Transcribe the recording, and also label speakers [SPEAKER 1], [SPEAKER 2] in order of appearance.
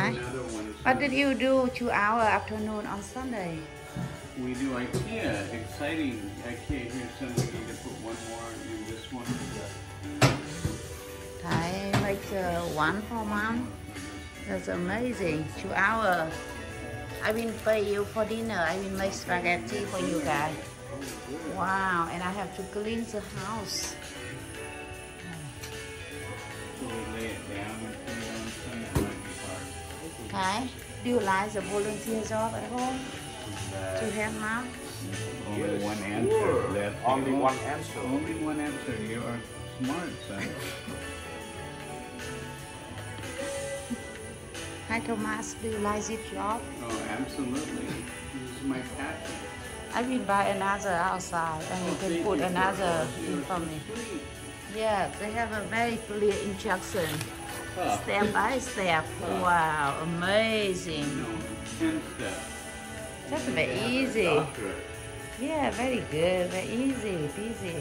[SPEAKER 1] Right.
[SPEAKER 2] another one.
[SPEAKER 1] What did you do 2 hour afternoon on Sunday?
[SPEAKER 2] We do IKEA. Exciting. IKEA. Here's some. We need to put one more in this one.
[SPEAKER 1] Thái make one for mom. That's amazing. 2 hour. I will pay you for dinner. I will make spaghetti for you guys. Wow, and I have to clean the house.
[SPEAKER 2] So we lay it down and put it on some. That might be hard.
[SPEAKER 1] Thái, do you like the volunteer job at home? To help mom?
[SPEAKER 2] Only one answer.
[SPEAKER 3] Sure.
[SPEAKER 2] That's
[SPEAKER 3] Only
[SPEAKER 2] the
[SPEAKER 3] one answer.
[SPEAKER 2] Only one answer. You are smart, son.
[SPEAKER 1] Hi Thomas, do you like this job?
[SPEAKER 2] Oh, absolutely. This is my passion.
[SPEAKER 1] I will buy another outside and you can put another in for me. Yeah, they have a very clear instruction.
[SPEAKER 2] Huh.
[SPEAKER 1] Step by step. Wow, amazing.
[SPEAKER 2] No, 10 steps.
[SPEAKER 1] That's very easy.
[SPEAKER 2] Doctorate.
[SPEAKER 1] Yeah, very good, very easy, easy.